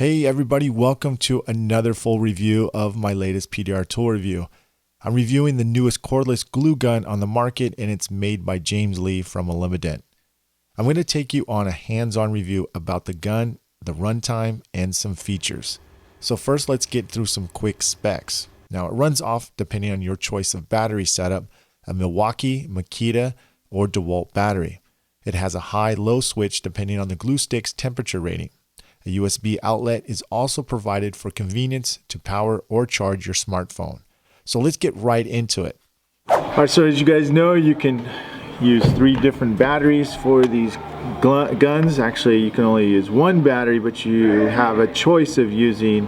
Hey everybody, welcome to another full review of my latest PDR tool review. I'm reviewing the newest cordless glue gun on the market, and it's made by James Lee from Elim Dent. I'm going to take you on a hands-on review about the gun, the runtime, and some features. So first, let's get through some quick specs. Now it runs off, depending on your choice of battery setup, a Milwaukee, Makita, or DeWalt battery. It has a high-low switch depending on the glue stick's temperature rating. A USB outlet is also provided for convenience to power or charge your smartphone. So let's get right into it. Alright, so as you guys know, you can use 3 different batteries for these guns. Actually, you can only use 1 battery, but you have a choice of using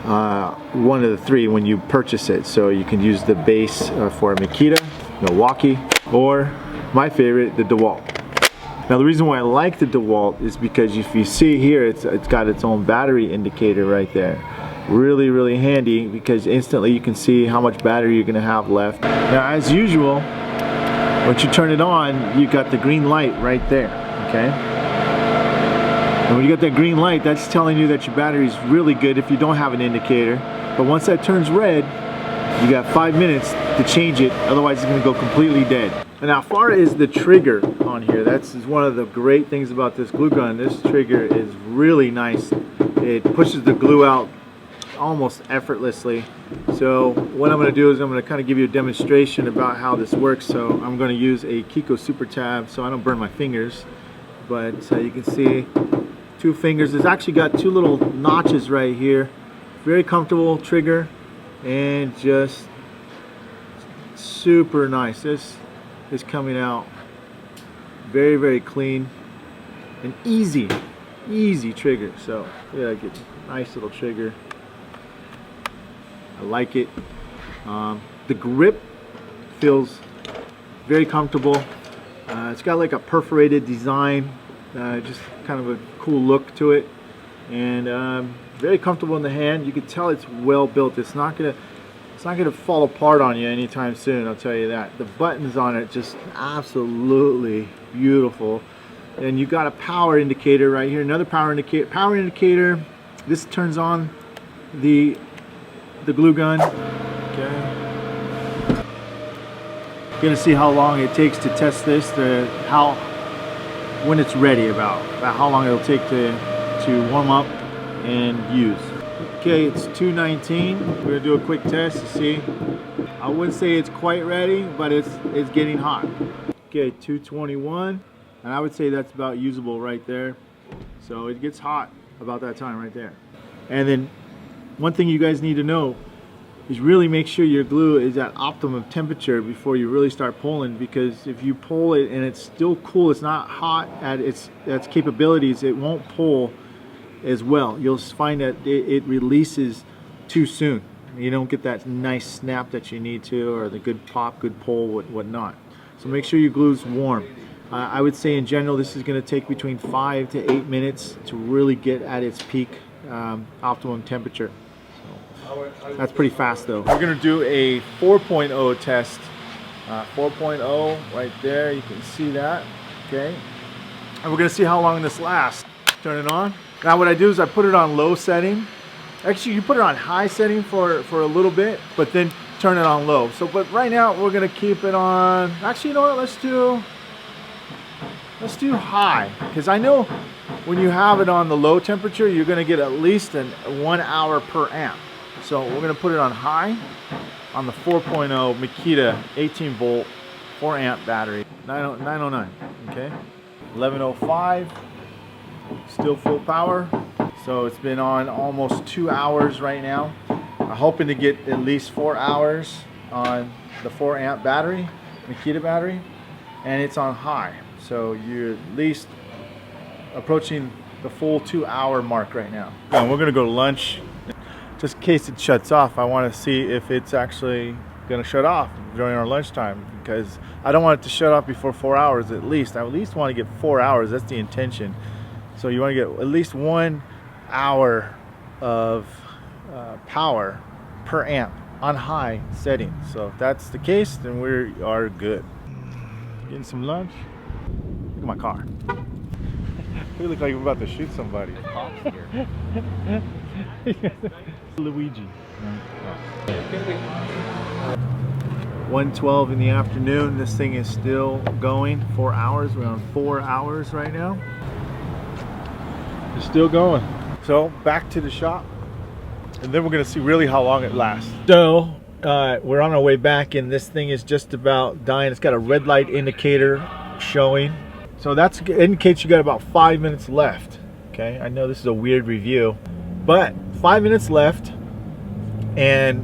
one of the 3 when you purchase it. So you can use the base for a Makita, Milwaukee, or my favorite, the DeWalt. Now the reason why I like the DeWalt is because if you see here, it's got its own battery indicator right there. Really handy, because instantly you can see how much battery you're going to have left. Now as usual, once you turn it on, you got the green light right there, okay? And when you got that green light, that's telling you that your battery is really good if you don't have an indicator. But once that turns red, you got 5 minutes to change it, otherwise it's going to go completely dead. And now, as far as the trigger on here, that's one of the great things about this glue gun. This trigger is really nice. It pushes the glue out almost effortlessly. So what I'm going to do is I'm going to kind of give you a demonstration about how this works. So I'm going to use a Kiko Super Tab so I don't burn my fingers. But you can see 2 fingers. It's actually got 2 little notches right here. Very comfortable trigger and just super nice. This is coming out very clean and easy trigger. So yeah, get a nice little trigger. I like it. The grip feels very comfortable. It's got like a perforated design, just kind of a cool look to it, and very comfortable in the hand. You can tell it's well built. It's not gonna fall apart on you anytime soon, I'll tell you that. The buttons on it just absolutely beautiful. And you got a power indicator right here, another power indicator. This turns on the glue gun. Okay. You're gonna see how long it takes to test this, when it's ready, about how long it'll take to warm up and use. Okay, it's 2:19. We're gonna do a quick test to see. I wouldn't say it's quite ready, but it's getting hot. Okay, 2:21, and I would say that's about usable right there. So it gets hot about that time right there. And then one thing you guys need to know is really make sure your glue is at optimum temperature before you really start pulling, because if you pull it and it's still cool, it's not hot at its capabilities, it won't pull as well. You'll find that it releases too soon. You don't get that nice snap that you need to, or the good pop, good pull, whatnot. So make sure your glue's warm. I would say in general this is going to take between 5 to 8 minutes to really get at its peak optimum temperature. So that's pretty fast though. We're going to do a 4.0 test. 4.0 right there, you can see that. Okay, and we're going to see how long this lasts. Turn it on. Now what I do is I put it on low setting. Actually, you put it on high setting for a little bit, but then turn it on low. So, but right now we're gonna keep it on. Actually, you know what? Let's do high, because I know when you have it on the low temperature, you're gonna get at least 1 hour per amp. So we're gonna put it on high on the 4.0 Makita 18 volt 4 amp battery, 909. Okay, 1105. Still full power. So it's been on almost 2 hours right now. I'm hoping to get at least 4 hours on the 4 amp battery, Makita battery, and it's on high. So you're at least approaching the full 2 hour mark right now. And we're gonna go to lunch. Just in case it shuts off, I want to see if it's actually gonna shut off during our lunchtime, because I don't want it to shut off before 4 hours at least. I at least want to get 4 hours. That's the intention. So you want to get at least 1 hour of power per amp on high setting. So if that's the case, then we are good. Getting some lunch. Look at my car. We look like we're about to shoot somebody. Luigi. 1:12 in the afternoon. This thing is still going. 4 hours. We're on 4 hours right now. It's still going. So back to the shop, and then we're gonna see really how long it lasts. So we're on our way back, and this thing is just about dying. It's got a red light indicator showing, so that indicates you got about 5 minutes left. Okay, I know this is a weird review, but 5 minutes left, and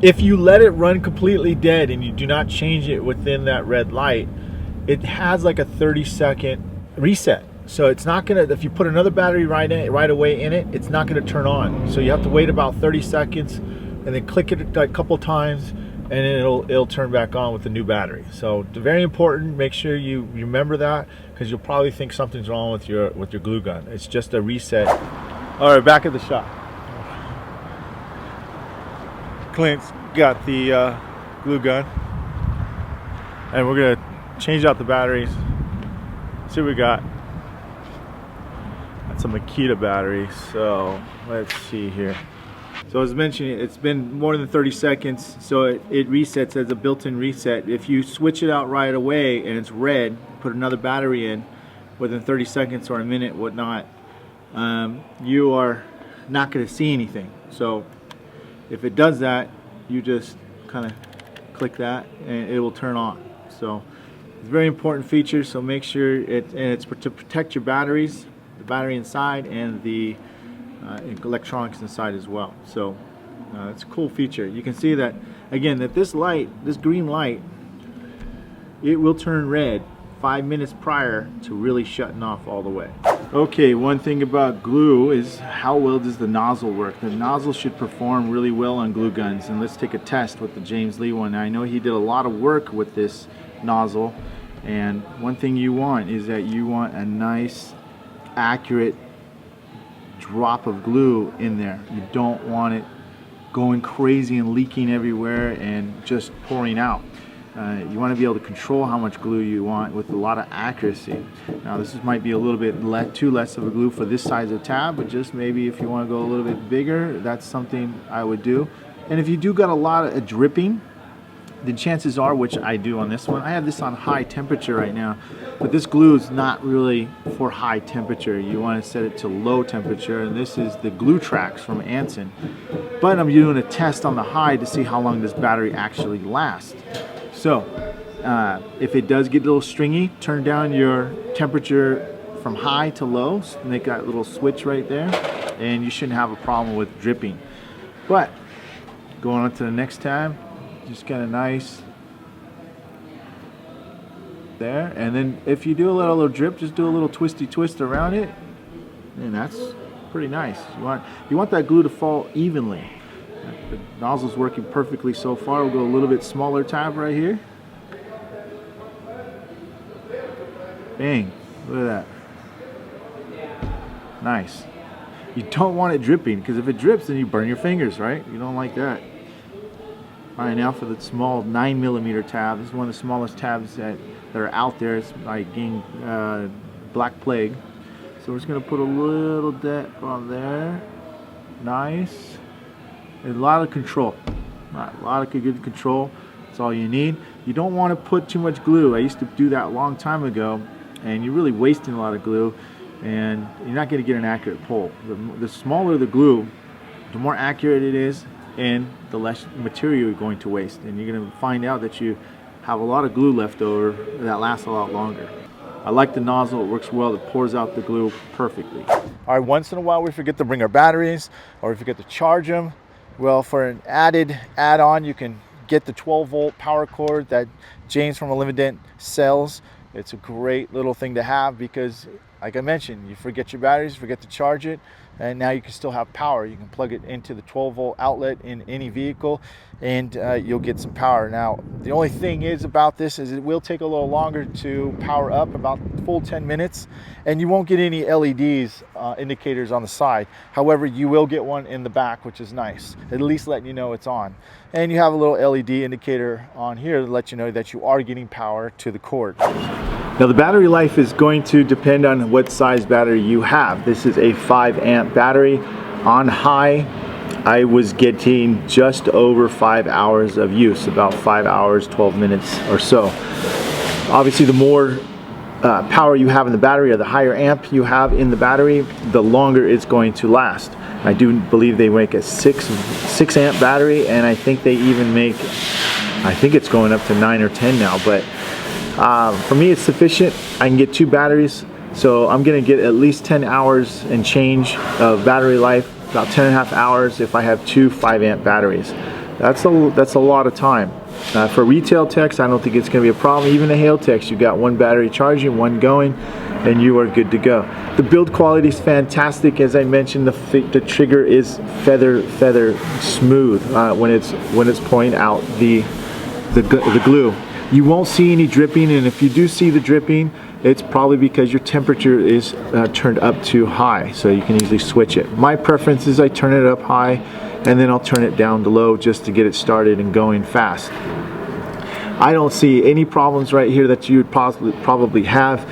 if you let it run completely dead and you do not change it within that red light, it has like a 30-second reset. So it's not gonna, if you put another battery right away in it, it's not gonna turn on. So you have to wait about 30 seconds and then click it a couple times, and then it'll turn back on with the new battery. So very important, make sure you remember that, because you'll probably think something's wrong with your glue gun. It's just a reset. All right, back at the shop. Clint's got the glue gun, and we're gonna change out the batteries. See what we got. That's a Makita battery, so let's see here. So as mentioned, it's been more than 30 seconds, so it resets as a built-in reset. If you switch it out right away and it's red, put another battery in within 30 seconds or a minute, whatnot, you are not going to see anything. So if it does that, you just kind of click that and it will turn on. So it's a very important feature, so make sure it's to protect your batteries, the battery inside, and the electronics inside as well. So it's a cool feature. You can see that again, that this light, this green light, it will turn red 5 minutes prior to really shutting off all the way. Okay, one thing about glue is how well does the nozzle work. The nozzle should perform really well on glue guns, and let's take a test with the James Lee one. Now, I know he did a lot of work with this nozzle, and one thing you want is that you want a nice accurate drop of glue in there. You don't want it going crazy and leaking everywhere and just pouring out. You want to be able to control how much glue you want with a lot of accuracy. Now this might be a little bit too less of a glue for this size of tab, but just maybe if you want to go a little bit bigger, that's something I would do. And if you do got a lot of dripping, the chances are, which I do on this one, I have this on high temperature right now, but this glue is not really for high temperature. You want to set it to low temperature, and this is the glue tracks from Anson. But I'm doing a test on the high to see how long this battery actually lasts. So if it does get a little stringy, turn down your temperature from high to low, make that little switch right there, and you shouldn't have a problem with dripping. But going on to the next tab, just kind of nice there, and then if you do a little drip, just do a little twisty twist around it, and that's pretty nice. You want that glue to fall evenly. The nozzle's working perfectly so far. We'll go a little bit smaller tab right here. Bang, look at that. Nice. You don't want it dripping, because if it drips, then you burn your fingers, right? You don't like that. All right, now for the small 9mm tab. This is one of the smallest tabs that are out there. It's like getting Black Plague. So we're just gonna put a little dip on there. Nice. There's a lot of control. A lot of good control. That's all you need. You don't want to put too much glue. I used to do that a long time ago, and you're really wasting a lot of glue, and you're not going to get an accurate pull. The smaller the glue, the more accurate it is, and the less material you're going to waste. And you're going to find out that you have a lot of glue left over that lasts a lot longer. I like the nozzle. It works well. It pours out the glue perfectly. All right, once in a while we forget to bring our batteries, or we forget to charge them. Well, for an add-on, you can get the 12-volt power cord that James from Dent sells. It's a great little thing to have because, like I mentioned, you forget your batteries, forget to charge it, and now you can still have power. You can plug it into the 12-volt outlet in any vehicle, and you'll get some power. Now, the only thing is about this is it will take a little longer to power up, about full 10 minutes, and you won't get any LEDs indicators on the side. However, you will get one in the back, which is nice, at least letting you know it's on. And you have a little LED indicator on here to let you know that you are getting power to the cord. Now the battery life is going to depend on what size battery you have. This is a 5 amp battery. On high, I was getting just over 5 hours of use, about 5 hours, 12 minutes or so. Obviously the more power you have in the battery, or the higher amp you have in the battery, the longer it's going to last. I do believe they make a 6 amp battery, and I think they even make, I think it's going up to 9 or 10 now, but for me it's sufficient. I can get 2 batteries, so I'm gonna get at least 10 hours and change of battery life, about 10.5 hours if I have 2 5 amp batteries. That's a lot of time. For retail techs, I don't think it's gonna be a problem. Even the Hail techs, you got 1 battery charging, 1 going, and you are good to go. The build quality is fantastic. As I mentioned, the trigger is feather smooth when it's pouring out the glue. You won't see any dripping, and if you do see the dripping, it's probably because your temperature is turned up too high, so you can easily switch it. My preference is I turn it up high, and then I'll turn it down to low just to get it started and going fast. I don't see any problems right here that you would probably have.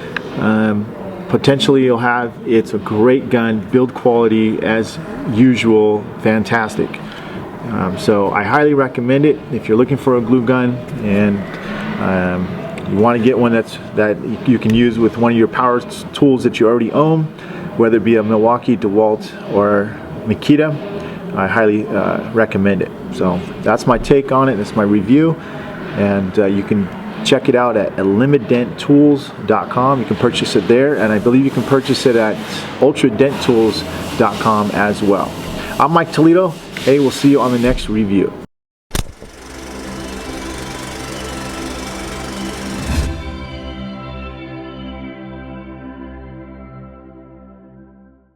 Potentially you'll have. It's a great gun, build quality as usual, fantastic. So I highly recommend it if you're looking for a glue gun and you want to get one that you can use with one of your power tools that you already own, whether it be a Milwaukee, DeWalt, or Makita. I highly recommend it. So that's my take on it. That's my review, and you can check it out at elimdenttools.com. You can purchase it there, and I believe you can purchase it at ultradenttools.com as well. I'm Mike Toledo. Hey, we'll see you on the next review.